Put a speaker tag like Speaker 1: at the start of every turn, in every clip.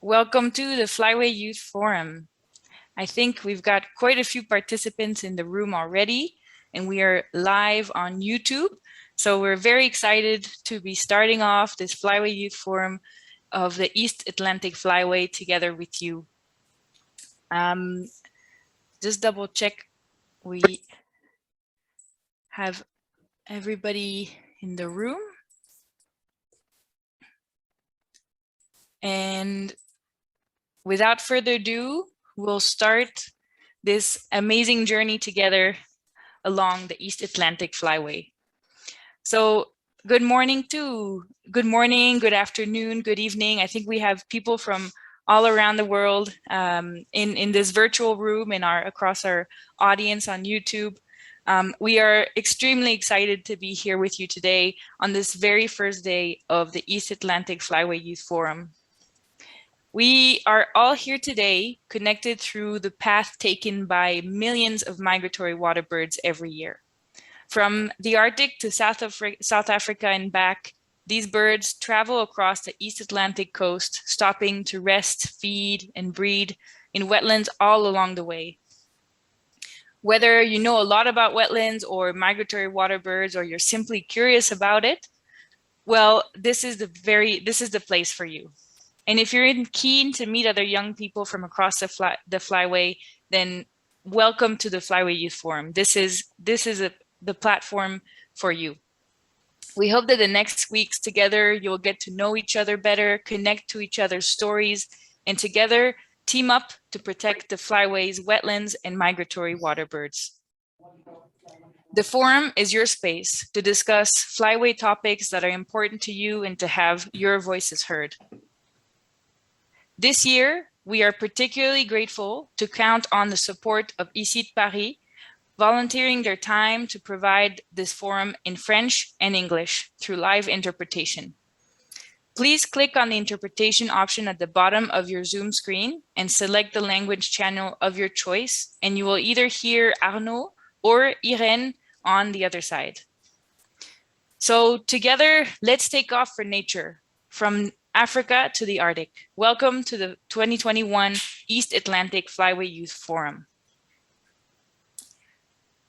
Speaker 1: Welcome to the Flyway Youth Forum. I think we've got quite a few participants in the room already, and we are live on YouTube. So we're very excited to be starting off this Flyway Youth Forum of the East Atlantic Flyway together with you. Just double check we have everybody in the room. And without further ado, we'll start this amazing journey together along the East Atlantic Flyway. So good morning, good afternoon, good evening. I think we have people from all around the world in this virtual room and across our audience on YouTube. We are extremely excited to be here with you today on this very first day of the East Atlantic Flyway Youth Forum. We are all here today connected through the path taken by millions of migratory waterbirds every year. From the Arctic to South Africa and back, these birds travel across the East Atlantic coast, stopping to rest, feed, and breed in wetlands all along the way. Whether you know a lot about wetlands or migratory waterbirds, or you're simply curious about it, well, this is the place for you. And if you're keen to meet other young people from across the Flyway, then welcome to the Flyway Youth Forum. This is the platform for you. We hope that the next weeks together, you'll get to know each other better, connect to each other's stories, and together team up to protect the Flyway's wetlands and migratory waterbirds. The forum is your space to discuss Flyway topics that are important to you and to have your voices heard. This year, we are particularly grateful to count on the support of Ici Paris, volunteering their time to provide this forum in French and English through live interpretation. Please click on the interpretation option at the bottom of your Zoom screen and select the language channel of your choice, and you will either hear Arnaud or Irene on the other side. So together, let's take off for nature, from Africa to the Arctic. Welcome to the 2021 East Atlantic Flyway Youth Forum.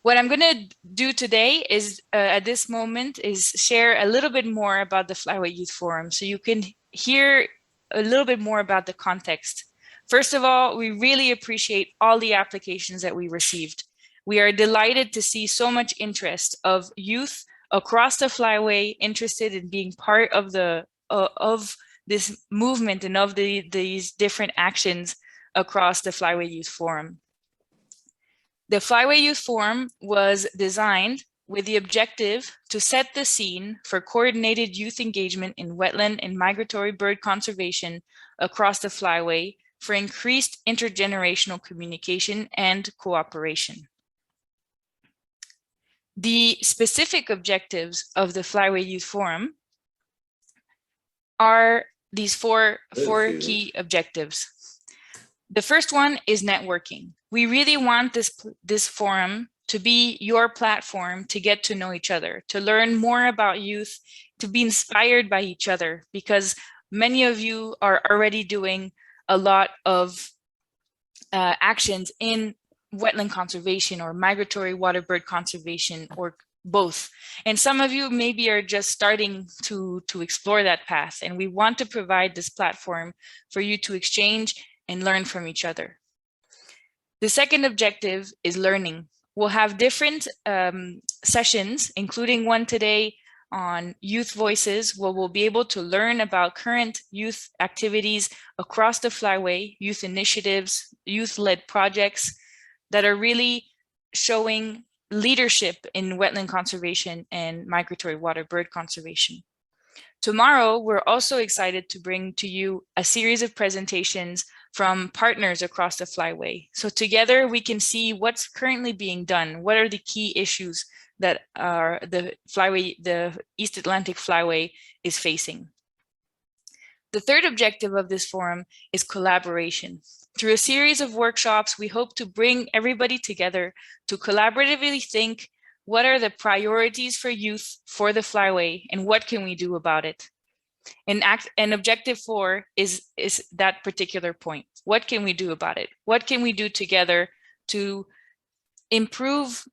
Speaker 1: What I'm going to do today is, at this moment, is share a little bit more about the Flyway Youth Forum so you can hear a little bit more about the context. First of all, we really appreciate all the applications that we received. We are delighted to see so much interest of youth across the Flyway interested in being part of this movement and of these different actions across the Flyway Youth Forum. The Flyway Youth Forum was designed with the objective to set the scene for coordinated youth engagement in wetland and migratory bird conservation across the Flyway for increased intergenerational communication and cooperation. The specific objectives of the Flyway Youth Forum are these four key objectives. The first one is networking. We really want this forum to be your platform to get to know each other, to learn more about youth, to be inspired by each other, because many of you are already doing a lot of actions in wetland conservation or migratory waterbird conservation, or both. And some of you maybe are just starting to explore that path. And we want to provide this platform for you to exchange and learn from each other. The second objective is learning. We'll have different sessions, including one today on youth voices, where we'll be able to learn about current youth activities across the Flyway, youth initiatives, youth-led projects that are really showing leadership in wetland conservation and migratory waterbird conservation. Tomorrow, we're also excited to bring to you a series of presentations from partners across the Flyway. So together we can see what's currently being done. What are the key issues that the East Atlantic Flyway is facing? The third objective of this forum is collaboration. Through a series of workshops, we hope to bring everybody together to collaboratively think, what are the priorities for youth for the Flyway and what can we do about it? And objective 4 is that particular point. What can we do about it? What can we do together to improve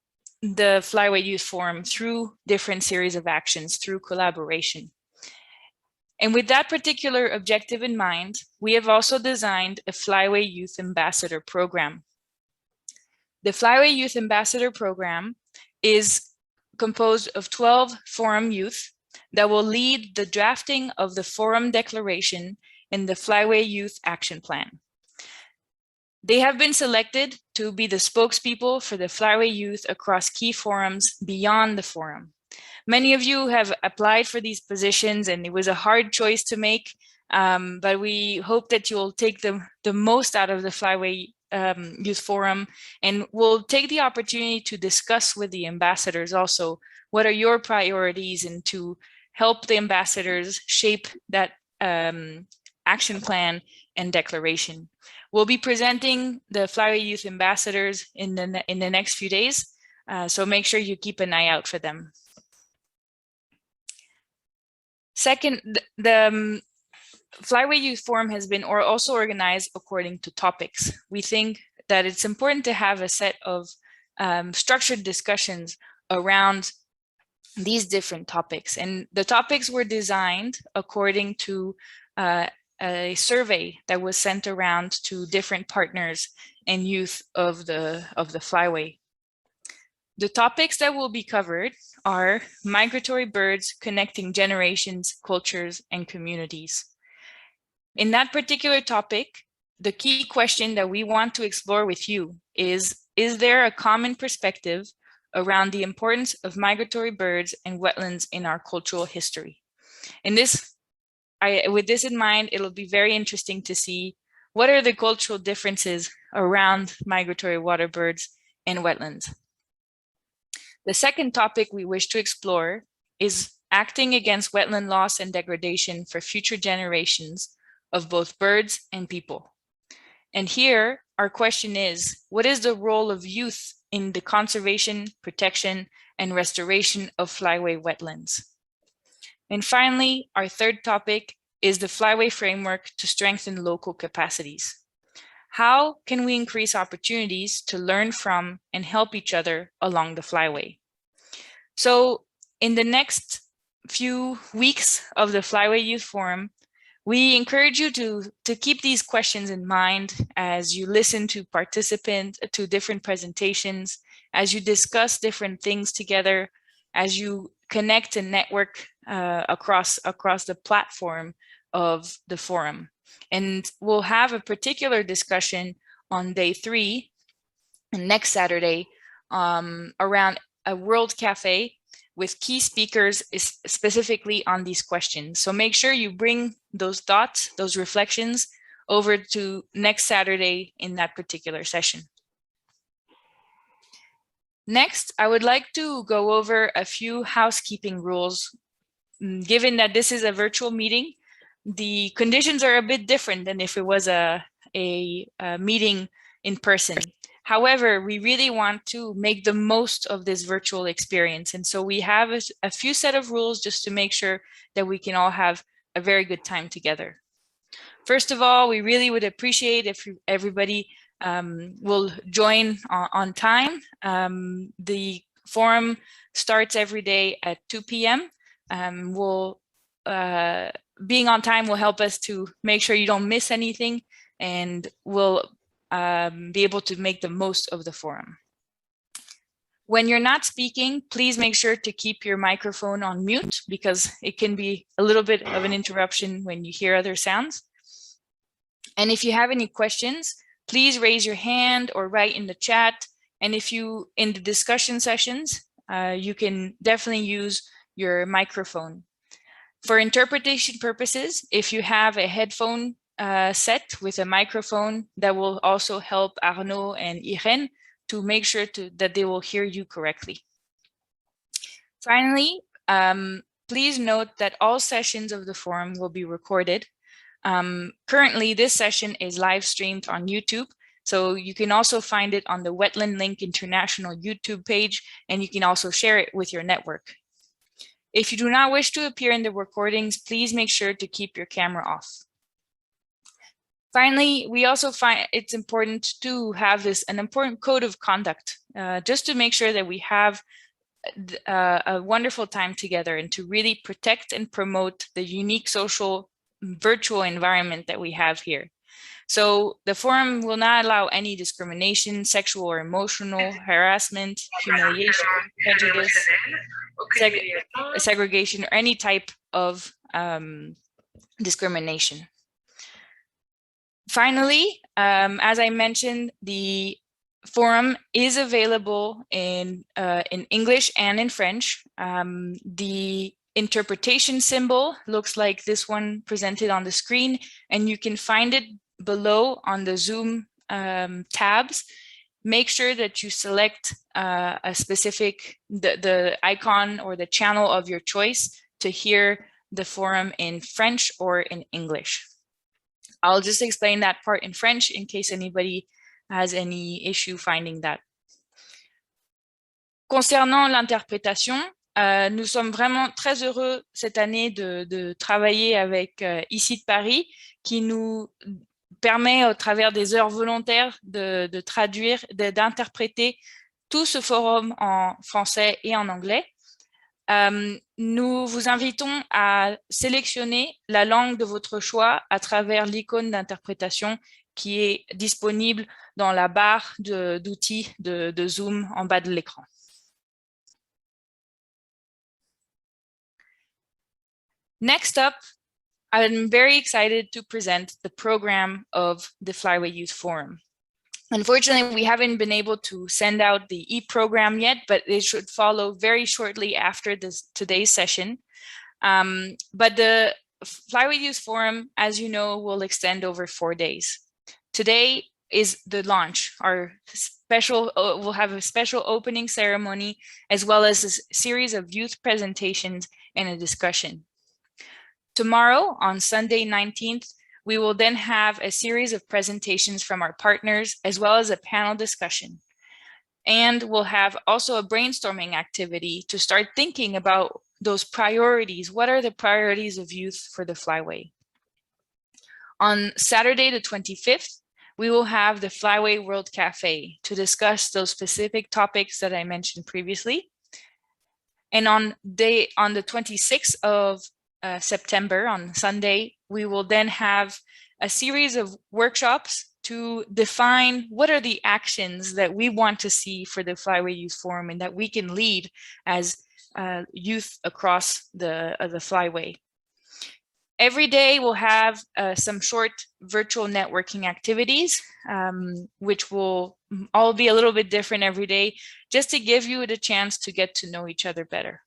Speaker 1: the Flyway Youth Forum through different series of actions, through collaboration? And with that particular objective in mind, we have also designed a Flyway Youth Ambassador Program. The Flyway Youth Ambassador Program is composed of 12 forum youth that will lead the drafting of the forum declaration and the Flyway Youth Action Plan. They have been selected to be the spokespeople for the Flyway Youth across key forums beyond the forum. Many of you have applied for these positions, and it was a hard choice to make, but we hope that you'll take the most out of the Flyway Youth Forum, and we'll take the opportunity to discuss with the ambassadors also what are your priorities, and to help the ambassadors shape that action plan and declaration. We'll be presenting the Flyway Youth Ambassadors in the next few days, so make sure you keep an eye out for them. Second, the Flyway Youth Forum has been also organized according to topics. We think that it's important to have a set of structured discussions around these different topics. And the topics were designed according to a survey that was sent around to different partners and youth of the Flyway. The topics that will be covered are migratory birds connecting generations, cultures, and communities. In that particular topic, the key question that we want to explore with you is there a common perspective around the importance of migratory birds and wetlands in our cultural history? And with this in mind, it'll be very interesting to see what are the cultural differences around migratory water birds and wetlands. The second topic we wish to explore is acting against wetland loss and degradation for future generations of both birds and people. And here, our question is, what is the role of youth in the conservation, protection, and restoration of Flyway wetlands? And finally, our third topic is the Flyway framework to strengthen local capacities. How can we increase opportunities to learn from and help each other along the Flyway? So in the next few weeks of the Flyway Youth Forum, we encourage you to keep these questions in mind as you listen to participants, to different presentations, as you discuss different things together, as you connect and network across the platform of the forum. And we'll have a particular discussion on day 3, next Saturday, around a World Cafe with key speakers specifically on these questions. So make sure you bring those thoughts, those reflections over to next Saturday in that particular session. Next, I would like to go over a few housekeeping rules. Given that this is a virtual meeting, the conditions are a bit different than if it was a meeting in person. However, we really want to make the most of this virtual experience. And so we have a few set of rules just to make sure that we can all have a very good time together. First of all, we really would appreciate if everybody will join on time. The forum starts every day at 2 p.m. Being on time will help us to make sure you don't miss anything, and we'll be able to make the most of the forum. When you're not speaking, please make sure to keep your microphone on mute, because it can be a little bit of an interruption when you hear other sounds. And if you have any questions, please raise your hand or write in the chat. And if you, in the discussion sessions, you can definitely use your microphone. For interpretation purposes, if you have a headphone set with a microphone, that will also help Arnaud and Irene to make sure that they will hear you correctly. Finally, please note that all sessions of the forum will be recorded. Currently, this session is live streamed on YouTube, so you can also find it on the Wetland Link International YouTube page, and you can also share it with your network. If you do not wish to appear in the recordings, please make sure to keep your camera off. Finally, we also find it's important to have an important code of conduct, just to make sure that we have a wonderful time together and to really protect and promote the unique social virtual environment that we have here. So the forum will not allow any discrimination, sexual or emotional harassment, humiliation, prejudice, segregation, or any type of discrimination. Finally, as I mentioned, the forum is available in English and in French. The interpretation symbol looks like this one presented on the screen, and you can find it below on the Zoom tabs. Make sure that you select a specific, the icon or the channel of your choice to hear the forum in French or in English. I'll just explain that part in French in case anybody has any issue finding that. Concernant l'interprétation, nous sommes vraiment très heureux cette année de travailler avec ICI de Paris, qui nous permet au travers des heures volontaires de traduire, d'interpréter tout ce forum en français et en anglais. Nous vous invitons à sélectionner la langue de votre choix à travers l'icône d'interprétation qui est disponible dans la barre d'outils de Zoom en bas de l'écran. Next up, I'm very excited to present the program of the Flyway Youth Forum. Unfortunately, we haven't been able to send out the e-program yet, but it should follow very shortly after today's session. But the Flyway Youth Forum, as you know, will extend over 4 days. Today is the launch. We'll have a special opening ceremony, as well as a series of youth presentations and a discussion. Tomorrow, on Sunday 19th, we will then have a series of presentations from our partners, as well as a panel discussion. And we'll have also a brainstorming activity to start thinking about those priorities. What are the priorities of youth for the Flyway? On Saturday, the 25th, we will have the Flyway World Cafe to discuss those specific topics that I mentioned previously. And on the 26th of September, on Sunday, we will then have a series of workshops to define what are the actions that we want to see for the Flyway Youth Forum and that we can lead as youth across the Flyway. Every day we'll have some short virtual networking activities, which will all be a little bit different every day, just to give you the chance to get to know each other better.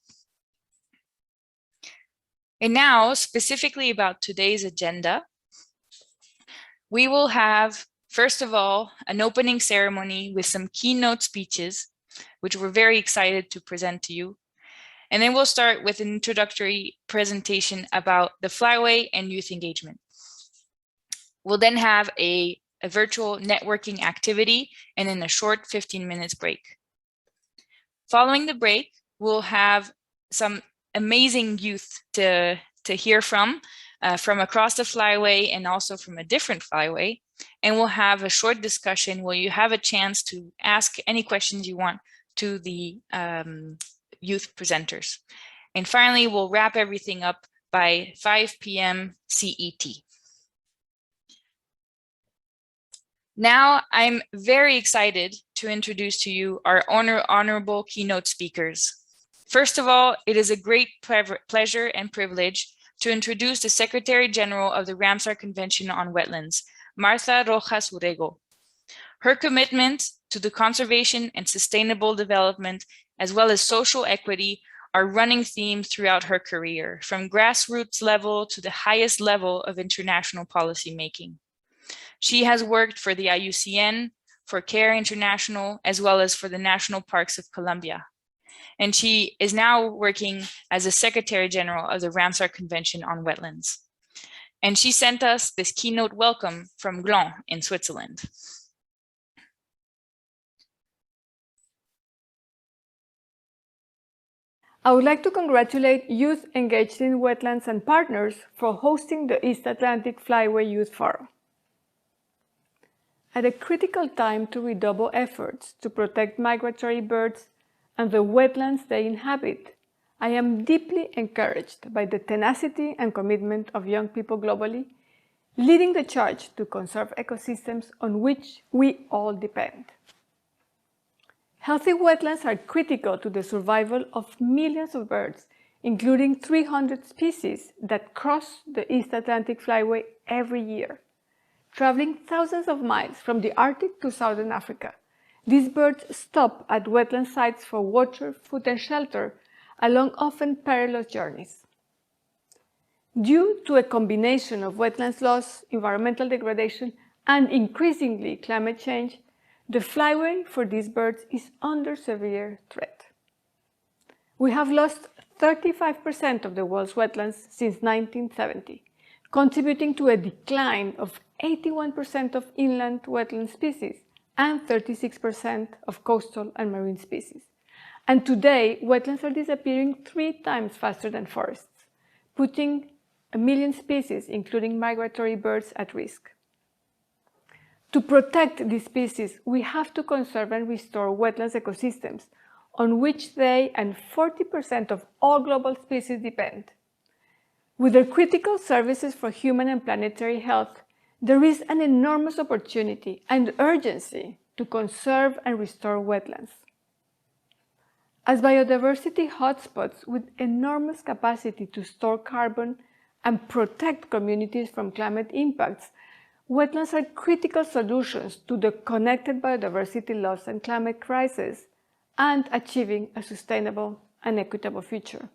Speaker 1: And now, specifically about today's agenda, we will have, first of all, an opening ceremony with some keynote speeches, which we're very excited to present to you. And then we'll start with an introductory presentation about the Flyway and youth engagement. We'll then have a virtual networking activity and then a short 15 minutes break. Following the break, we'll have some amazing youth to hear from across the Flyway and also from a different Flyway. And we'll have a short discussion where you have a chance to ask any questions you want to the youth presenters. And finally, we'll wrap everything up by 5 p.m. CET. Now, I'm very excited to introduce to you our honorable keynote speakers. First of all, it is a great pleasure and privilege to introduce the Secretary General of the Ramsar Convention on Wetlands, Martha Rojas Urrego. Her commitment to the conservation and sustainable development, as well as social equity, are running themes throughout her career, from grassroots level to the highest level of international policymaking. She has worked for the IUCN, for CARE International, as well as for the National Parks of Colombia. And she is now working as a Secretary General of the Ramsar Convention on Wetlands. And she sent us this keynote welcome from Gland in Switzerland.
Speaker 2: I would like to congratulate youth engaged in wetlands and partners for hosting the East Atlantic Flyway Youth Forum. At a critical time to redouble efforts to protect migratory birds and the wetlands they inhabit, I am deeply encouraged by the tenacity and commitment of young people globally, leading the charge to conserve ecosystems on which we all depend. Healthy wetlands are critical to the survival of millions of birds, including 300 species that cross the East Atlantic Flyway every year. Traveling thousands of miles from the Arctic to southern Africa, these birds stop at wetland sites for water, food and shelter along often perilous journeys. Due to a combination of wetlands loss, environmental degradation, and increasingly climate change, the flyway for these birds is under severe threat. We have lost 35% of the world's wetlands since 1970, contributing to a decline of 81% of inland wetland species and 36% of coastal and marine species. And today, wetlands are disappearing 3 times faster than forests, putting 1 million species, including migratory birds, at risk. To protect these species, we have to conserve and restore wetlands ecosystems on which they and 40% of all global species depend. With their critical services for human and planetary health, there is an enormous opportunity and urgency to conserve and restore wetlands. As biodiversity hotspots with enormous capacity to store carbon and protect communities from climate impacts, wetlands are critical solutions to the connected biodiversity loss and climate crisis and achieving a sustainable and equitable future.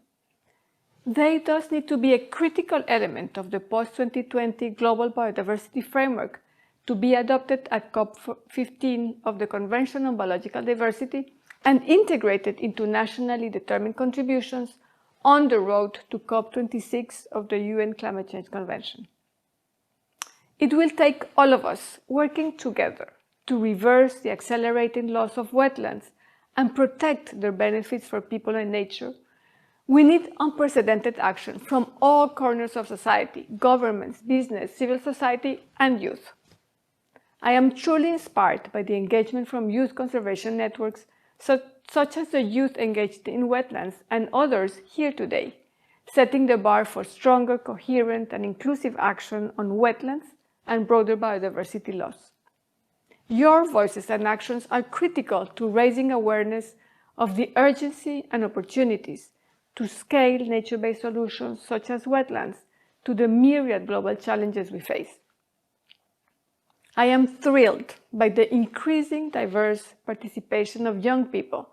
Speaker 2: They thus need to be a critical element of the post-2020 Global Biodiversity Framework to be adopted at COP15 of the Convention on Biological Diversity and integrated into nationally determined contributions on the road to COP26 of the UN Climate Change Convention. It will take all of us working together to reverse the accelerating loss of wetlands and protect their benefits for people and nature. We need unprecedented action from all corners of society, governments, business, civil society, and youth. I am truly inspired by the engagement from youth conservation networks such as the Youth Engaged in Wetlands and others here today, setting the bar for stronger, coherent, and inclusive action on wetlands and broader biodiversity loss. Your voices and actions are critical to raising awareness of the urgency and opportunities to scale nature-based solutions such as wetlands to the myriad global challenges we face. I am thrilled by the increasing diverse participation of young people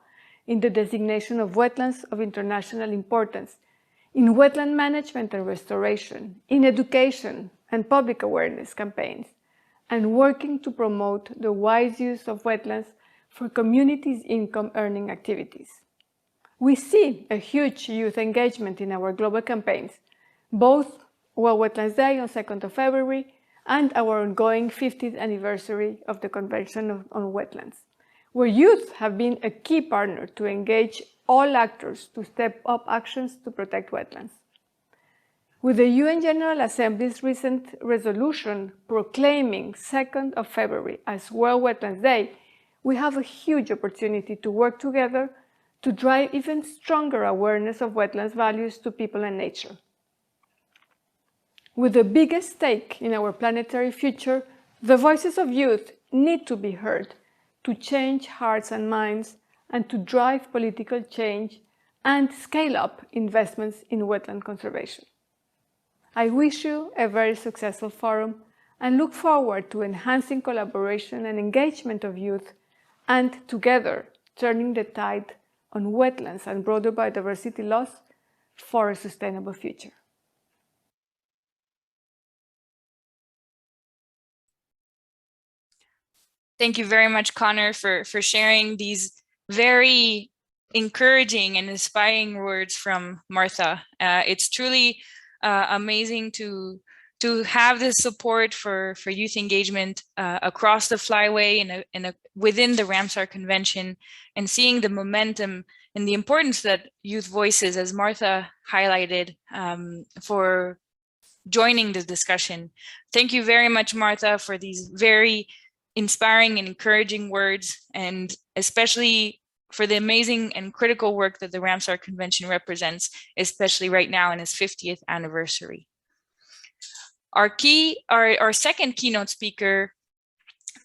Speaker 2: in the designation of wetlands of international importance, in wetland management and restoration, in education and public awareness campaigns, and working to promote the wise use of wetlands for communities' income-earning activities. We see a huge youth engagement in our global campaigns, both World Wetlands Day on 2nd of February and our ongoing 50th anniversary of the Convention on Wetlands, where youth have been a key partner to engage all actors to step up actions to protect wetlands. With the UN General Assembly's recent resolution proclaiming 2nd of February as World Wetlands Day, we have a huge opportunity to work together to drive even stronger awareness of wetlands values to people and nature. With the biggest stake in our planetary future, the voices of youth need to be heard to change hearts and minds and to drive political change and scale up investments in wetland conservation. I wish you a very successful forum and look forward to enhancing collaboration and engagement of youth and together turning the tide on wetlands and broader biodiversity loss for a sustainable future.
Speaker 1: Thank you very much, Connor, for sharing these very encouraging and inspiring words from Martha. It's truly amazing to have this support for youth engagement across the Flyway and within the Ramsar Convention, and seeing the momentum and the importance that youth voices, as Martha highlighted, for joining the discussion. Thank you very much, Martha, for these very inspiring and encouraging words, and especially for the amazing and critical work that the Ramsar Convention represents, especially right now in its 50th anniversary. Our second keynote speaker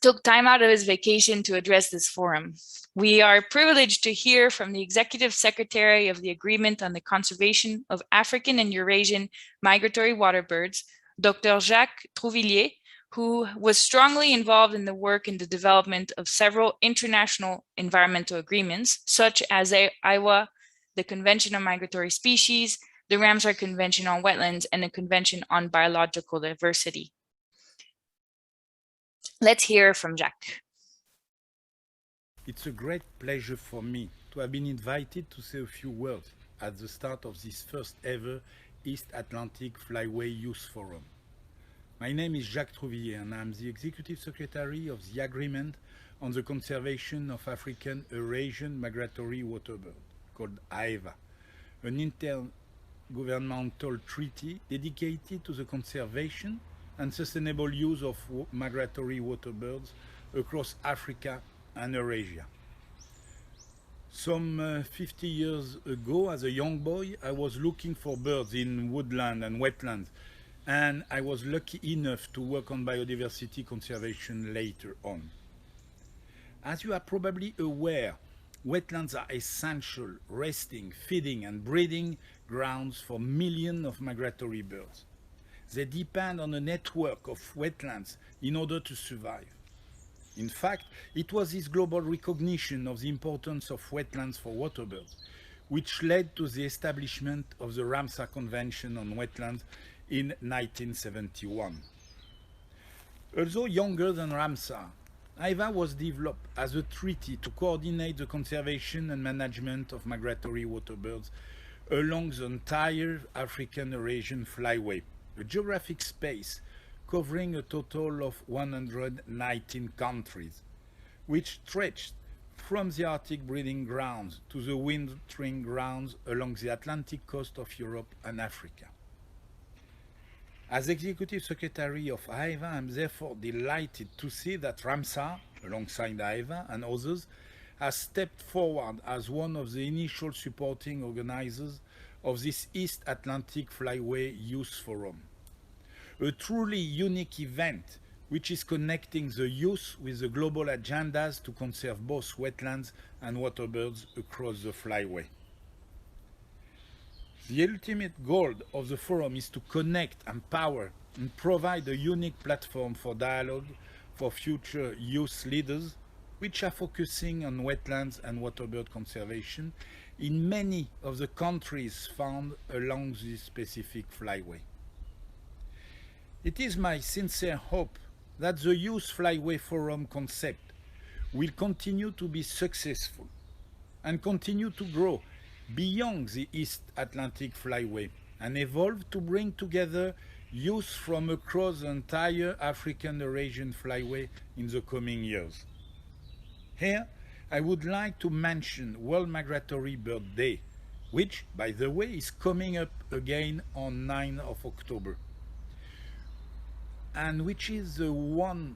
Speaker 1: took time out of his vacation to address this forum. We are privileged to hear from the Executive Secretary of the Agreement on the Conservation of African and Eurasian Migratory Waterbirds, Dr. Jacques Trouvillier, who was strongly involved in the work in the development of several international environmental agreements, such as IWA, the Convention on Migratory Species, the Ramsar Convention on Wetlands, and the Convention on Biological Diversity. Let's hear from Jacques.
Speaker 3: It's a great pleasure for me to have been invited to say a few words at the start of this first ever East Atlantic Flyway Youth Forum. My name is Jacques Trouvillier and I'm the Executive Secretary of the Agreement on the Conservation of African Eurasian Migratory Waterbirds, called AEWA, an intergovernmental treaty dedicated to the conservation and sustainable use of migratory waterbirds across Africa and Eurasia. Some 50 years ago, as a young boy, I was looking for birds in woodland and wetlands, and I was lucky enough to work on biodiversity conservation later on. As you are probably aware, wetlands are essential resting, feeding, and breeding grounds for millions of migratory birds. They depend on a network of wetlands in order to survive. In fact, it was this global recognition of the importance of wetlands for waterbirds which led to the establishment of the Ramsar Convention on Wetlands in 1971. Although younger than Ramsar, AEWA was developed as a treaty to coordinate the conservation and management of migratory waterbirds along the entire African Eurasian Flyway, a geographic space covering a total of 119 countries, which stretched from the Arctic breeding grounds to the wintering grounds along the Atlantic coast of Europe and Africa. As Executive Secretary of AEWA, I am therefore delighted to see that Ramsar, alongside AEWA and others, has stepped forward as one of the initial supporting organizers of this East Atlantic Flyway Youth Forum, a truly unique event which is connecting the youth with the global agendas to conserve both wetlands and waterbirds across the Flyway. The ultimate goal of the forum is to connect, empower, and provide a unique platform for dialogue for future youth leaders, which are focusing on wetlands and waterbird conservation in many of the countries found along this specific flyway. It is my sincere hope that the Youth Flyway Forum concept will continue to be successful and continue to grow beyond the East Atlantic Flyway and evolve to bring together youth from across the entire African Eurasian Flyway in the coming years. Here, I would like to mention World Migratory Bird Day, which, by the way, is coming up again on 9th of October, and which is one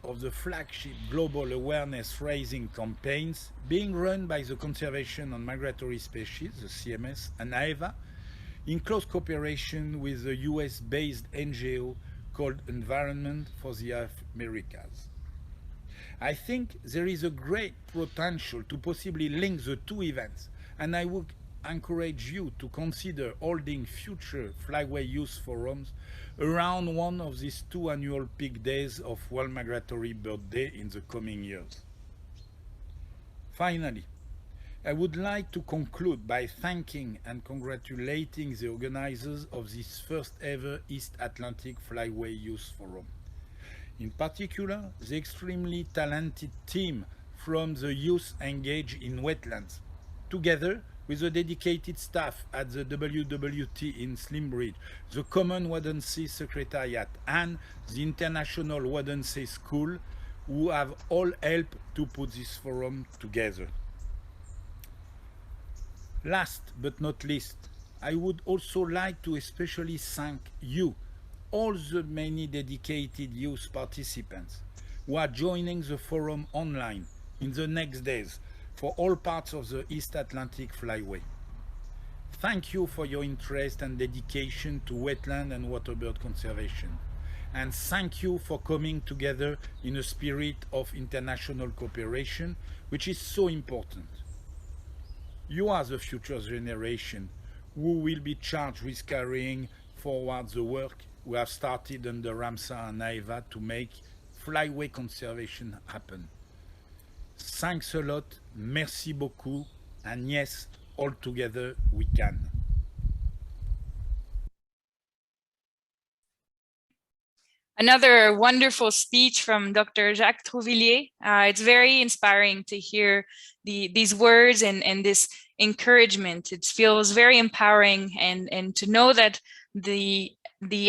Speaker 3: of the flagship global awareness-raising campaigns being run by the Conservation on Migratory Species, the CMS, and AEWA, in close cooperation with a US-based NGO called Environment for the Americas. I think there is a great potential to possibly link the two events, and I would encourage you to consider holding future Flyway Youth Forums around one of these two annual peak days of World Migratory Bird Day in the coming years. Finally, I would like to conclude by thanking and congratulating the organizers of this first ever East Atlantic Flyway Youth Forum. In particular, the extremely talented team from the Youth Engaged in Wetlands, together with the dedicated staff at the WWT in Slimbridge, the Common Wadensee Secretariat, and the International Wadensee School, who have all helped to put this forum together. Last but not least, I would also like to especially thank you, all the many dedicated youth participants who are joining the forum online in the next days for all parts of the East Atlantic Flyway. Thank you for your interest and dedication to wetland and waterbird conservation. And thank you for coming together in a spirit of international cooperation, which is so important. You are the future generation who will be charged with carrying forward the work we have started under Ramsar and Naeva to make flyway conservation happen. Thanks a lot, merci beaucoup, and yes, all together we can.
Speaker 1: Another wonderful speech from Dr. Jacques Trouvillier. It's very inspiring to hear these words and this encouragement. It feels very empowering, and to know that the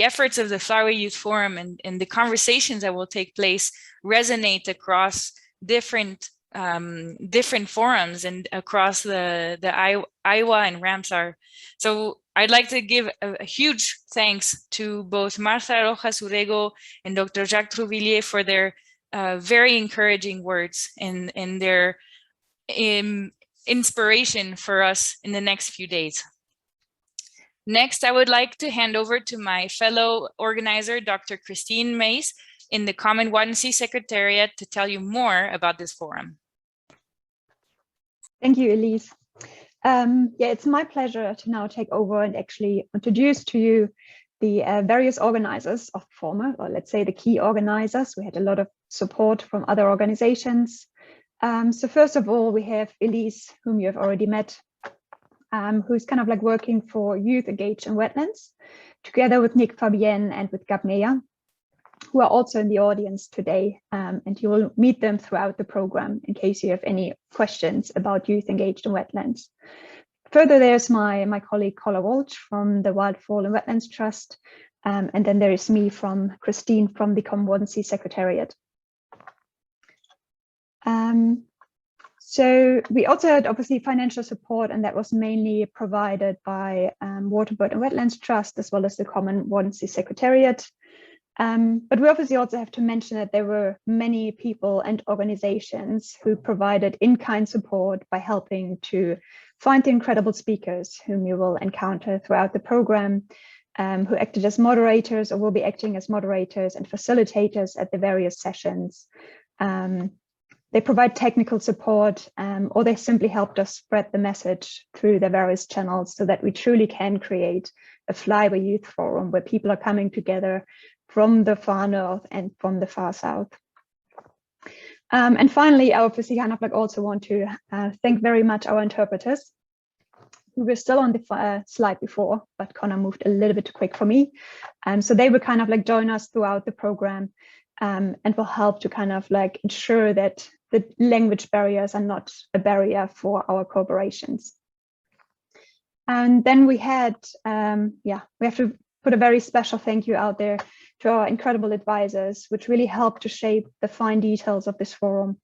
Speaker 1: efforts of the Flyway Youth Forum and the conversations that will take place resonate across different forums and across the Iowa and Ramsar. So I'd like to give a huge thanks to both Martha Rojas Urego and Dr. Jacques Trouvillier for their very encouraging words and their inspiration for us in the next few days. Next, I would like to hand over to my fellow organizer, Dr. Christine Mays, in the Common Watersea Secretariat to tell you more about this forum.
Speaker 4: Thank you, Elise. Yeah, it's my pleasure to now take over and actually introduce to you the various organizers of the forum, or let's say the key organizers. We had a lot of support from other organizations. So first of all, we have Elise, whom you have already met, who's kind of like working for Youth Engaged in Wetlands, together with Nick Fabienne and with Gabnea, who are also in the audience today, and you will meet them throughout the program in case you have any questions about Youth Engaged in Wetlands. Further, there's my colleague Cola Walsh from the Wildfall and Wetlands Trust, and then there is me from Christine from the Common Watersea Secretariat. So we also had obviously financial support, and that was mainly provided by Waterbird and Wetlands Trust, as well as the Common Watersea Secretariat. But we obviously also have to mention that there were many people and organizations who provided in-kind support by helping to find the incredible speakers whom you will encounter throughout the program, who acted as moderators or will be acting as moderators and facilitators at the various sessions. They provide technical support, or they simply helped us spread the message through the various channels so that we truly can create a Flyway Youth Forum where people are coming together from the far north and from the far south. And finally, I obviously kind of like also want to thank very much our interpreters, who were still on the slide before, but Connor moved a little bit too quick for me. So they will kind of like join us throughout the program, and will help to kind of like ensure that the language barriers are not a barrier for our cooperations. And then we had, we have to put a very special thank you out there to our incredible advisors, which really helped to shape the fine details of this forum.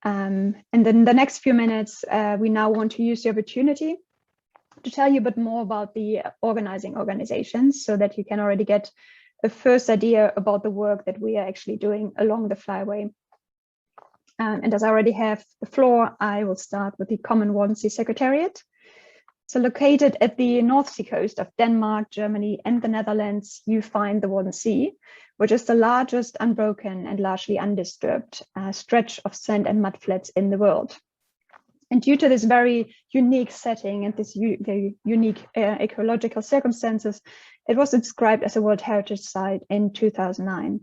Speaker 4: And then the next few minutes, we now want to use the opportunity to tell you a bit more about the organizing organizations so that you can already get a first idea about the work that we are actually doing along the Flyway. And as I already have the floor, I will start with the Common Watersea Secretariat. So located at the North Sea coast of Denmark, Germany, and the Netherlands, you find the Wadden Sea, which is the largest unbroken and largely undisturbed stretch of sand and mud flats in the world. And due to this very unique setting and this very unique ecological circumstances, it was described as a World Heritage Site in 2009.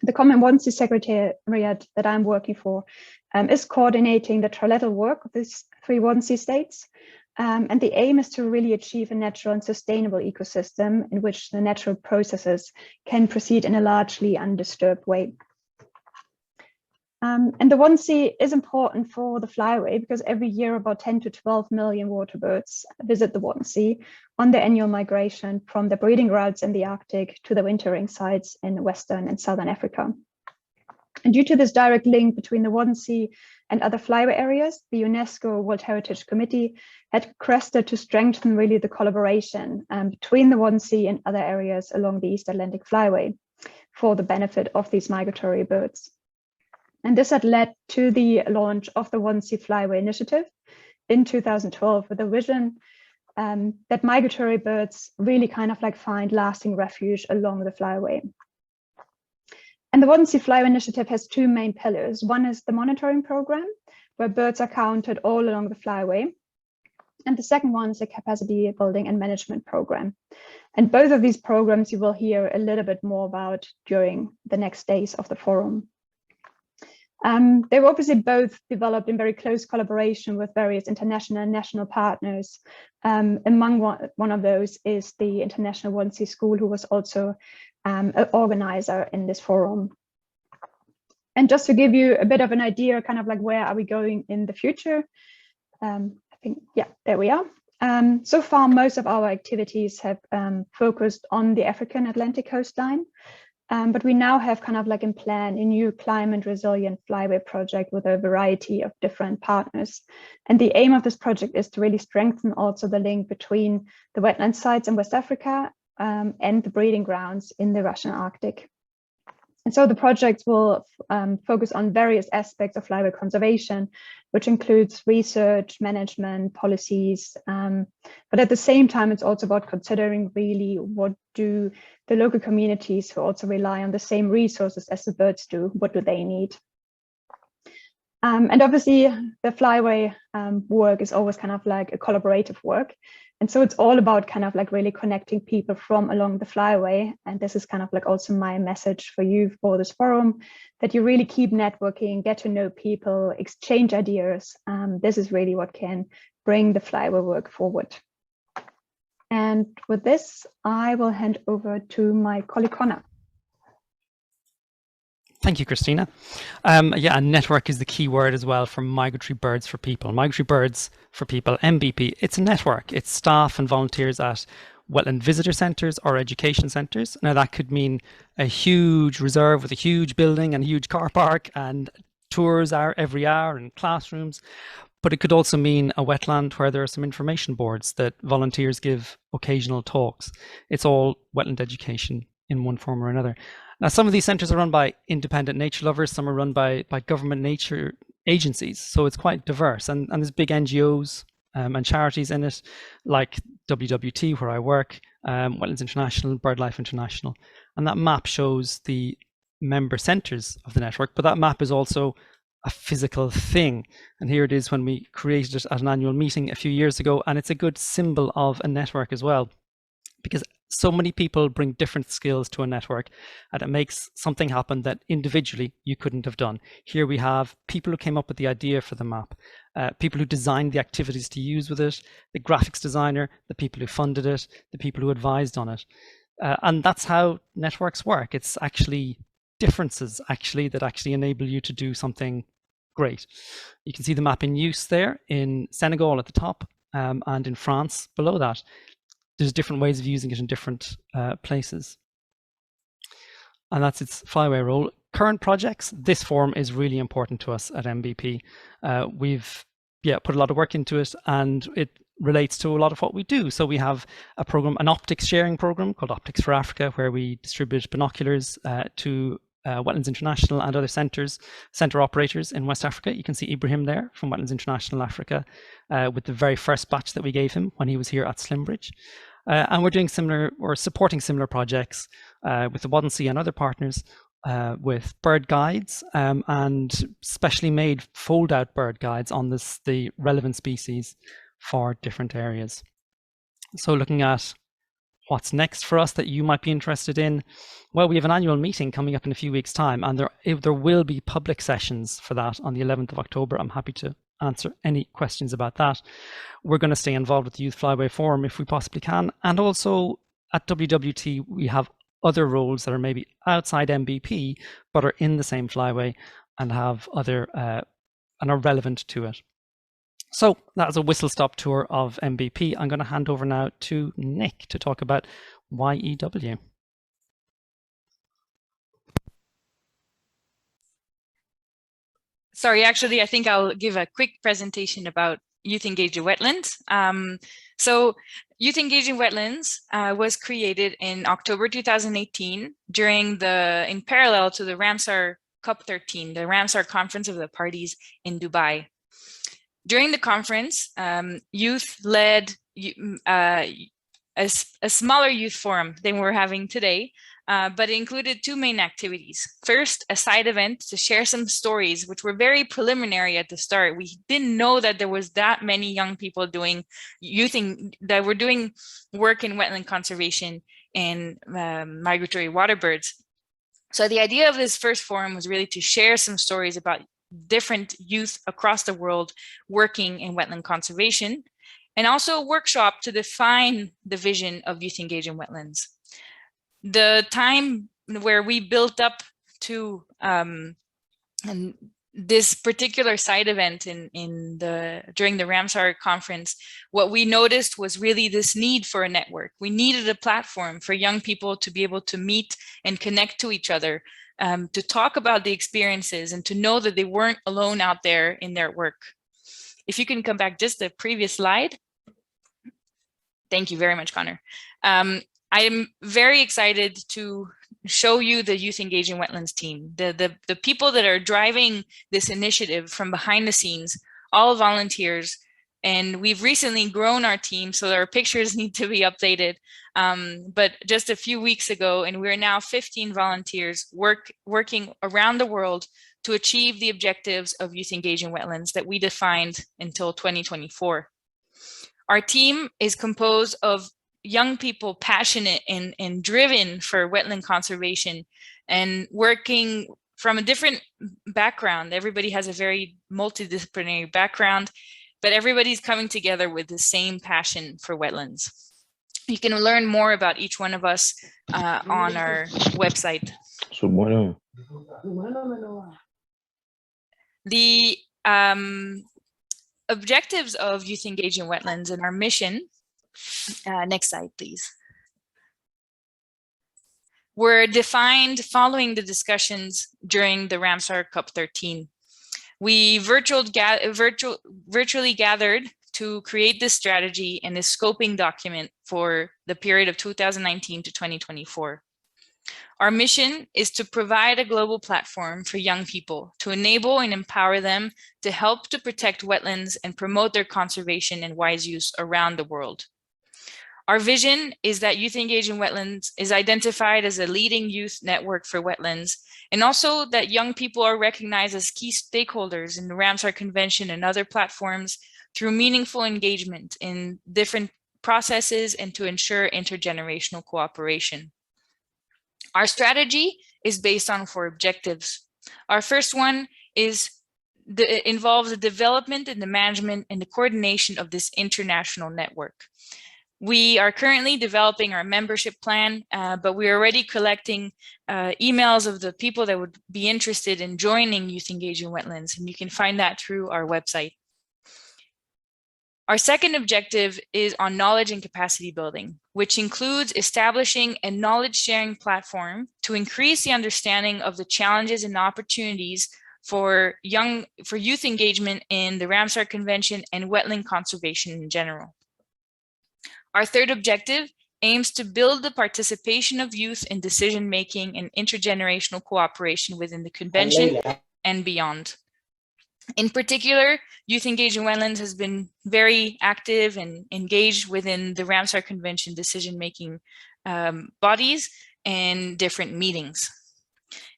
Speaker 4: The Common Watersea Secretariat that I'm working for is coordinating the trilateral work of these 3 Watersea states. And the aim is to really achieve a natural and sustainable ecosystem in which the natural processes can proceed in a largely undisturbed way. And the Wadden Sea is important for the Flyway because every year about 10 to 12 million waterbirds visit the Wadden Sea on their annual migration from the breeding routes in the Arctic to the wintering sites in Western and Southern Africa. And due to this direct link between the Wadden and other flyway areas, the UNESCO World Heritage Committee had requested to strengthen really the collaboration between the Wadden and other areas along the East Atlantic Flyway for the benefit of these migratory birds. And this had led to the launch of the Wadden Flyway Initiative in 2012 with a vision that migratory birds really kind of like find lasting refuge along the flyway. And the Wadden Flyway Initiative has two main pillars. One is the monitoring program, where birds are counted all along the flyway. And the second one is a capacity building and management program. And both of these programs you will hear a little bit more about during the next days of the forum. They were obviously both developed in very close collaboration with various international and national partners. Among one of those is the International Wadden School, who was also an organizer in this forum. And just to give you a bit of an idea, kind of like where are we going in the future? I think, yeah, there we are. So far, most of our activities have focused on the African Atlantic coastline. But we now have kind of like in plan a new climate resilient flyway project with a variety of different partners. And the aim of this project is to really strengthen also the link between the wetland sites in West Africa and the breeding grounds in the Russian Arctic. And so the project will focus on various aspects of flyway conservation, which includes research, management, policies. But at the same time, it's also about considering really what do the local communities who also rely on the same resources as the birds do, what do they need? And obviously the flyway work is always kind of like a collaborative work. And so it's all about kind of like really connecting people from along the flyway. And this is kind of like also my message for you for this forum, that you really keep networking, get to know people, exchange ideas. This is really what can bring the flyway work forward. And with this, I will hand over to my colleague Connor.
Speaker 5: Thank you, Christina. Yeah, and network is the key word as well for Migratory Birds for People. Migratory Birds for People, MBP, it's a network. It's staff and volunteers at wetland visitor centres or education centres. Now that could mean a huge reserve with a huge building and a huge car park and tours every hour and classrooms. But it could also mean a wetland where there are some information boards that volunteers give occasional talks. It's all wetland education in one form or another. Now, some of these centres are run by independent nature lovers, some are run by government nature agencies, so it's quite diverse. And there's big NGOs and charities in it, like WWT, where I work, Wetlands International, BirdLife International. And that map shows the member centres of the network, but that map is also a physical thing. And here it is when we created it at an annual meeting a few years ago, and it's a good symbol of a network as well, because so many people bring different skills to a network and it makes something happen that individually you couldn't have done. Here we have people who came up with the idea for the map, people who designed the activities to use with it, the graphics designer, the people who funded it, the people who advised on it. And that's how networks work. It's actually differences that actually enable you to do something great. You can see the map in use there in Senegal at the top and in France below that. There's different ways of using it in different places. And that's its flyway role. Current projects, this forum is really important to us at MBP. We've put a lot of work into it, and it relates to a lot of what we do. So we have a program, an optics sharing program called Optics for Africa, where we distribute binoculars to Wetlands International and other centre operators in West Africa. You can see Ibrahim there from Wetlands International Africa with the very first batch that we gave him when he was here at Slimbridge. And we're doing similar, or supporting similar projects with the Wadden and other partners with bird guides and specially made fold-out bird guides on the relevant species for different areas. So looking at what's next for us that you might be interested in, well, we have an annual meeting coming up in a few weeks' time, and there will be public sessions for that on the 11th of October. I'm happy to answer any questions about that. We're going to stay involved with the Youth Flyway Forum if we possibly can, and also at WWT we have other roles that are maybe outside MBP but are in the same flyway and have other and are relevant to it. So that was a whistle-stop tour of MBP. I'm going to hand over now to Nick to talk about YEW.
Speaker 1: Sorry, actually, I think I'll give a quick presentation about Youth Engaged in Wetlands. So Youth Engaged in Wetlands was created in October 2018 in parallel to the Ramsar COP13, the Ramsar Conference of the Parties in Dubai. During the conference, youth led a smaller youth forum than we're having today, but it included two main activities. First, a side event to share some stories, which were very preliminary at the start. We didn't know that there was that many young people that were doing work in wetland conservation and migratory waterbirds. So the idea of this first forum was really to share some stories about different youth across the world working in wetland conservation, and also a workshop to define the vision of Youth Engaged in Wetlands. The time where we built up to this particular side event during the Ramsar conference, what we noticed was really this need for a network. We needed a platform for young people to be able to meet and connect to each other, to talk about the experiences and to know that they weren't alone out there in their work. If you can come back just the previous slide. Thank you very much, Connor. I am very excited to show you the Youth Engaged in Wetlands team, the people that are driving this initiative from behind the scenes, all volunteers. And we've recently grown our team, so our pictures need to be updated. But just a few weeks ago, and we're now 15 volunteers working around the world to achieve the objectives of Youth Engaged in Wetlands that we defined until 2024. Our team is composed of young people passionate and driven for wetland conservation and working from a different background. Everybody has a very multidisciplinary background, but everybody's coming together with the same passion for wetlands. You can learn more about each one of us on our website. The objectives of Youth Engaged in Wetlands and our mission, next slide, please, were defined following the discussions during the Ramsar COP13. We virtually gathered to create this strategy and this scoping document for the period of 2019 to 2024. Our mission is to provide a global platform for young people to enable and empower them to help to protect wetlands and promote their conservation and wise use around the world. Our vision is that Youth Engaged in Wetlands is identified as a leading youth network for wetlands, and also that young people are recognized as key stakeholders in the Ramsar Convention and other platforms through meaningful engagement in different processes and to ensure intergenerational cooperation. Our strategy is based on 4 objectives. Our first one involves the development and the management and the coordination of this international network. We are currently developing our membership plan, but we're already collecting emails of the people that would be interested in joining Youth Engaged in Wetlands, and you can find that through our website. Our second objective is on knowledge and capacity building, which includes establishing a knowledge sharing platform to increase the understanding of the challenges and opportunities for youth engagement in the Ramsar Convention and wetland conservation in general. Our third objective aims to build the participation of youth in decision-making and intergenerational cooperation within the convention and beyond. In particular, Youth Engaged in Wetlands has been very active and engaged within the Ramsar Convention decision-making bodies and different meetings.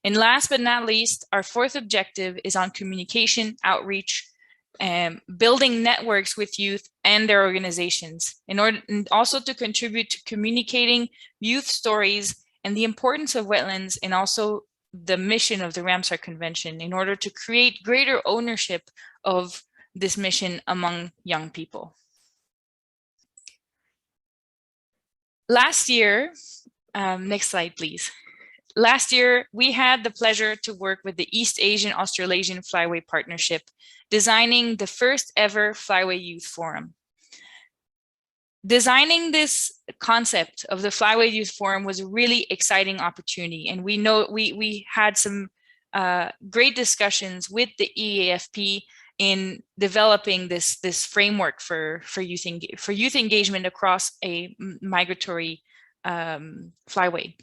Speaker 1: And last but not least, our fourth objective is on communication, outreach, building networks with youth and their organizations and also to contribute to communicating youth stories and the importance of wetlands, and also the mission of the Ramsar Convention in order to create greater ownership of this mission among young people. Last year, next slide, please. Last year, we had the pleasure to work with the East Asian Australasian Flyway Partnership, designing the first ever Flyway Youth Forum. Designing this concept of the Flyway Youth Forum was a really exciting opportunity, and we know we had some great discussions with the EAFP in developing this framework for youth engagement across a migratory flyway.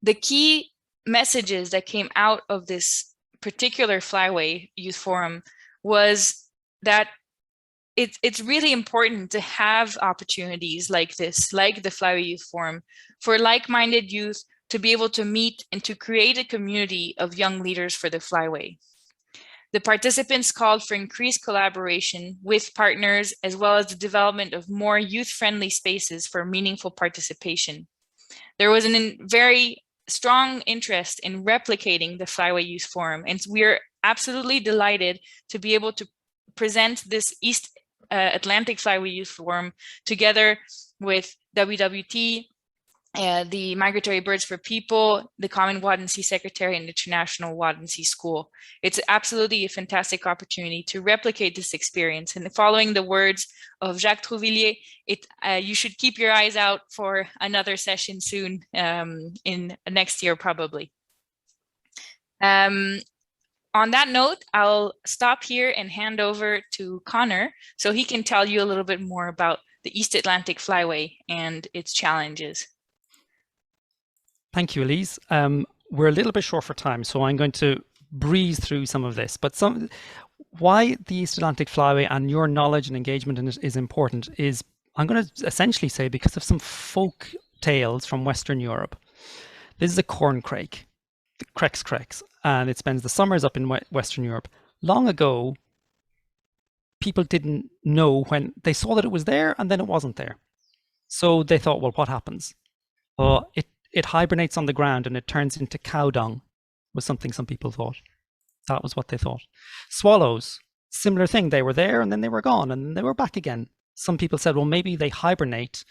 Speaker 1: The key messages that came out of this particular Flyway Youth Forum was that it's really important to have opportunities like this, like the Flyway Youth Forum, for like-minded youth to be able to meet and to create a community of young leaders for the Flyway. The participants called for increased collaboration with partners, as well as the development of more youth-friendly spaces for meaningful participation. There was a very strong interest in replicating the Flyway Youth Forum, and we're absolutely delighted to be able to present this East Atlantic Flyway Youth Forum together with WWT, the Migratory Birds for People, the Common Water and Sea Secretary, and the International Water and Sea School. It's absolutely a fantastic opportunity to replicate this experience. And following the words of Jacques Trouvillier, you should keep your eyes out for another session soon, in next year probably. On that note, I'll stop here and hand over to Connor so he can tell you a little bit more about the East Atlantic Flyway and its challenges.
Speaker 5: Thank you, Elise. We're a little bit short for time, so I'm going to breeze through some of this. But why the East Atlantic Flyway and your knowledge and engagement in it is important is, I'm going to essentially say, because of some folk tales from Western Europe. This is a corn crake, the Crex, and it spends the summers up in Western Europe. Long ago, people didn't know when they saw that it was there, and then it wasn't there. So they thought, well, what happens? Well, it hibernates on the ground and it turns into cow dung, was something some people thought. That was what they thought. Swallows, similar thing. They were there and then they were gone and then they were back again. Some people said, well, maybe they hibernate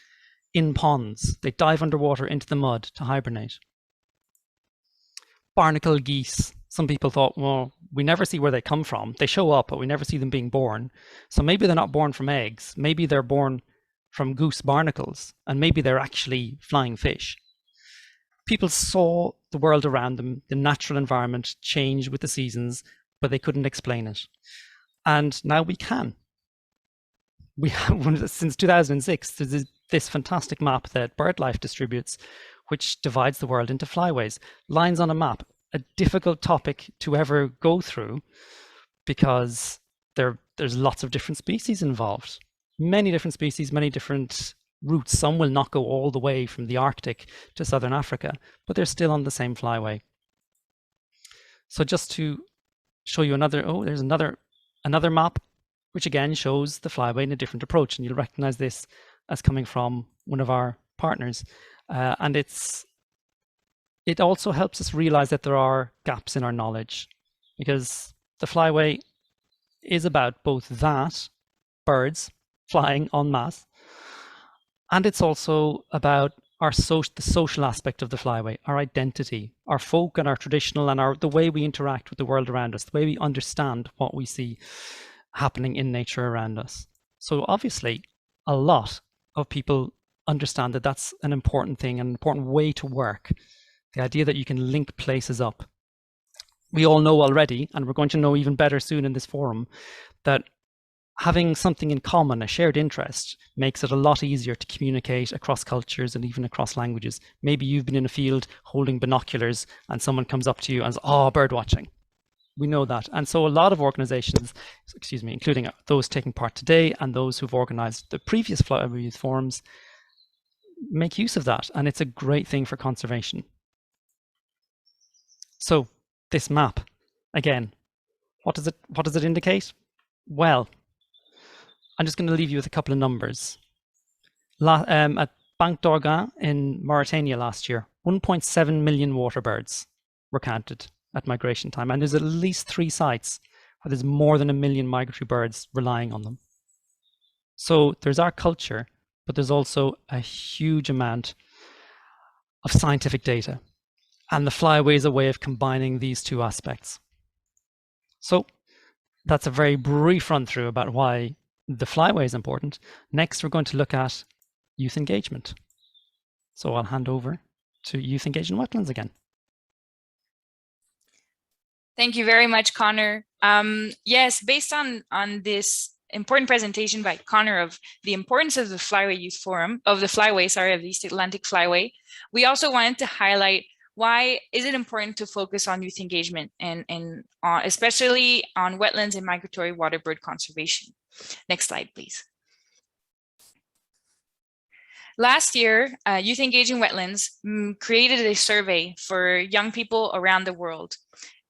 Speaker 5: in ponds. They dive underwater into the mud to hibernate. Barnacle geese. Some people thought, well, we never see where they come from. They show up, but we never see them being born. So maybe they're not born from eggs. Maybe they're born from goose barnacles, and maybe they're actually flying fish. People saw the world around them, the natural environment change with the seasons, but they couldn't explain it. And now we can. We have, since 2006, there's this fantastic map that BirdLife distributes, which divides the world into flyways. Lines on a map, a difficult topic to ever go through because there's lots of different species involved. Many different species, many different routes. Some will not go all the way from the Arctic to Southern Africa, but they're still on the same flyway. So just to show you there's another map, which again shows the flyway in a different approach. And you'll recognize this as coming from one of our partners. And it also helps us realize that there are gaps in our knowledge, because the flyway is about both that, birds flying en masse, and it's also about the social aspect of the flyway, our identity, our folk and our traditional, and the way we interact with the world around us, the way we understand what we see happening in nature around us. So obviously, a lot of people understand that that's an important thing, an important way to work. The idea that you can link places up. We all know already, and we're going to know even better soon in this forum, that having something in common, a shared interest, makes it a lot easier to communicate across cultures and even across languages. Maybe you've been in a field holding binoculars and someone comes up to you and says, oh, bird watching. We know that. And so a lot of organizations, including those taking part today and those who've organized the previous Flyway Youth Forums, make use of that. And it's a great thing for conservation. So this map, again, what does it indicate? Well, I'm just going to leave you with a couple of numbers. At Banque d'Organ in Mauritania last year, 1.7 million waterbirds were counted at migration time. And there's at least 3 sites where there's more than 1 million migratory birds relying on them. So there's our culture, but there's also a huge amount of scientific data. And the flyway is a way of combining these 2 aspects. So that's a very brief run through about why the flyway is important. Next, we're going to look at youth engagement. So I'll hand over to youth engagement wetlands again.
Speaker 1: Thank you very much, Connor. Yes, based on this important presentation by Connor of the importance of the Flyway Youth Forum, of the East Atlantic Flyway, we also wanted to highlight why is it important to focus on youth engagement and especially on wetlands and migratory waterbird conservation. Next slide, please. Last year, Youth Engaging Wetlands created a survey for young people around the world.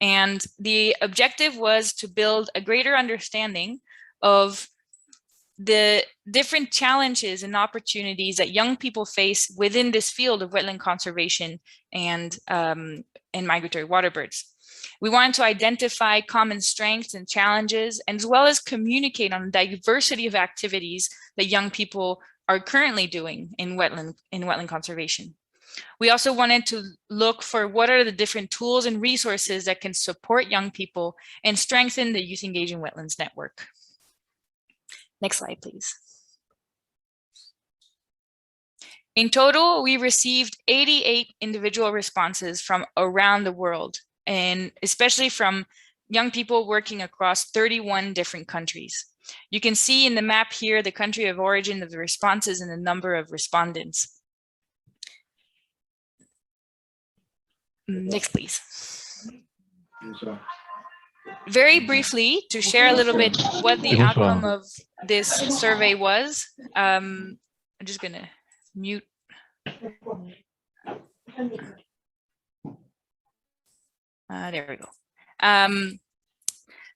Speaker 1: And the objective was to build a greater understanding of the different challenges and opportunities that young people face within this field of wetland conservation and migratory waterbirds. We wanted to identify common strengths and challenges, as well as communicate on the diversity of activities that young people are currently doing in wetland conservation. We also wanted to look for what are the different tools and resources that can support young people and strengthen the Youth Engaging Wetlands network. Next slide, please. In total, we received 88 individual responses from around the world, and especially from young people working across 31 different countries. You can see in the map here the country of origin of the responses and the number of respondents. Next, please. Very briefly, to share a little bit what the outcome of this survey was, I'm just going to mute. There we go.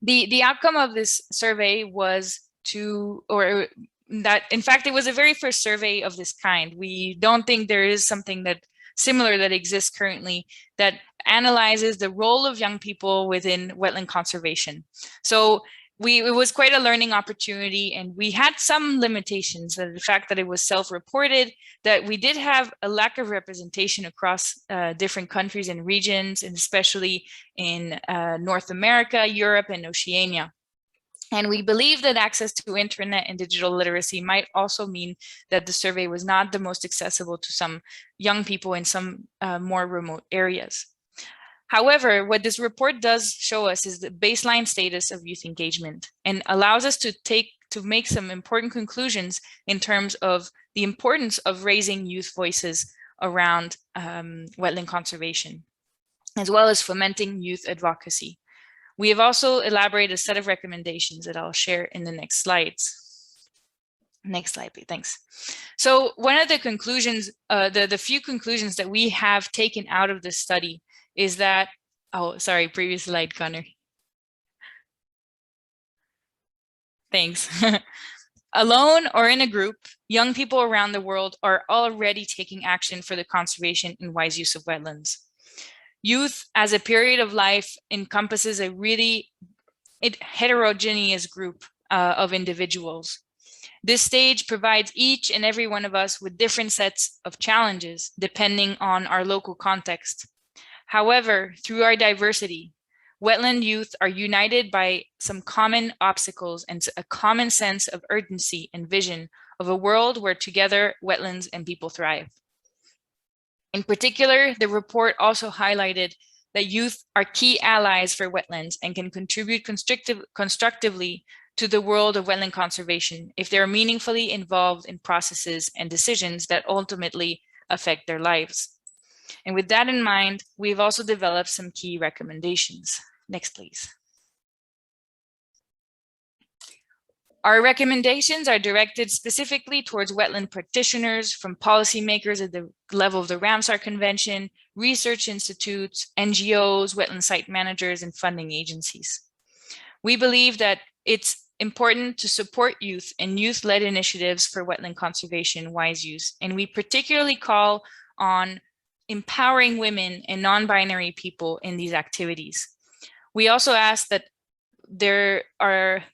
Speaker 1: The outcome of this survey was that, in fact, it was the very first survey of this kind. We don't think there is something that similar that exists currently that analyzes the role of young people within wetland conservation. So it was quite a learning opportunity, and we had some limitations. The fact that it was self-reported, that we did have a lack of representation across different countries and regions, and especially in North America, Europe, and Oceania. And we believe that access to internet and digital literacy might also mean that the survey was not the most accessible to some young people in some more remote areas. However, what this report does show us is the baseline status of youth engagement and allows us to make some important conclusions in terms of the importance of raising youth voices around wetland conservation, as well as fomenting youth advocacy. We have also elaborated a set of recommendations that I'll share in the next slides. Next slide, please. Thanks. So one of the conclusions, the few conclusions that we have taken out of this study is that, oh, sorry, previous slide, Connor. Thanks. Alone or in a group, young people around the world are already taking action for the conservation and wise use of wetlands. Youth as a period of life encompasses a really heterogeneous group of individuals. This stage provides each and every one of us with different sets of challenges depending on our local context. However, through our diversity, wetland youth are united by some common obstacles and a common sense of urgency and vision of a world where together wetlands and people thrive. In particular, the report also highlighted that youth are key allies for wetlands and can contribute constructively to the world of wetland conservation if they are meaningfully involved in processes and decisions that ultimately affect their lives. And with that in mind, we've also developed some key recommendations. Next, please. Our recommendations are directed specifically towards wetland practitioners, from policymakers at the level of the Ramsar Convention, research institutes, NGOs, wetland site managers, and funding agencies. We believe that it's important to support youth and youth-led initiatives for wetland conservation wise use, and we particularly call on empowering women and non-binary people in these activities. We also ask that there are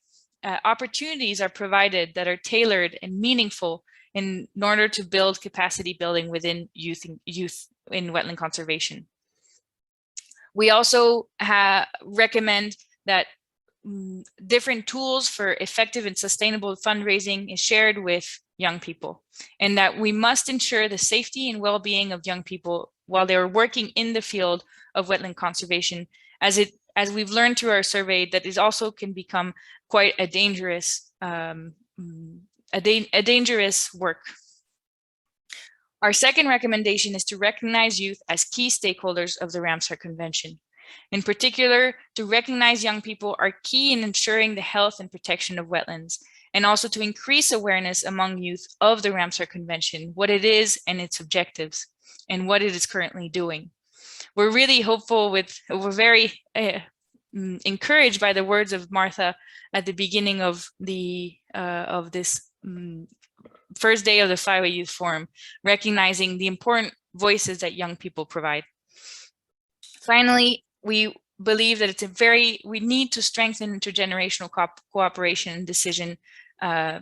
Speaker 1: opportunities are provided that are tailored and meaningful in order to build capacity building within youth in wetland conservation. We also recommend that different tools for effective and sustainable fundraising is shared with young people, and that we must ensure the safety and well-being of young people while they are working in the field of wetland conservation, as it as we've learned through our survey, that is also can become quite a dangerous work. Our second recommendation is to recognize youth as key stakeholders of the Ramsar Convention. In particular, to recognize young people are key in ensuring the health and protection of wetlands, and also to increase awareness among youth of the Ramsar Convention, what it is and its objectives, and what it is currently doing. We're really hopeful we're very encouraged by the words of Martha at the beginning of this first day of the Flyway Youth Forum, recognizing the important voices that young people provide. Finally, we believe that we need to strengthen intergenerational cooperation and decision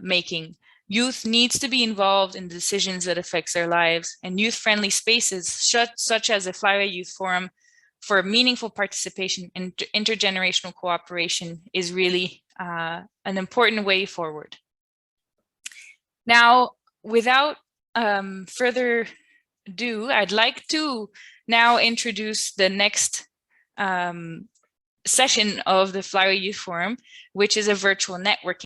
Speaker 1: making. Youth needs to be involved in decisions that affects their lives, and youth-friendly spaces such as the Flyway Youth Forum for meaningful participation and intergenerational cooperation is really an important way forward. Now, without further ado, I'd like to now introduce the next session of the Flyway Youth Forum, which is a virtual networking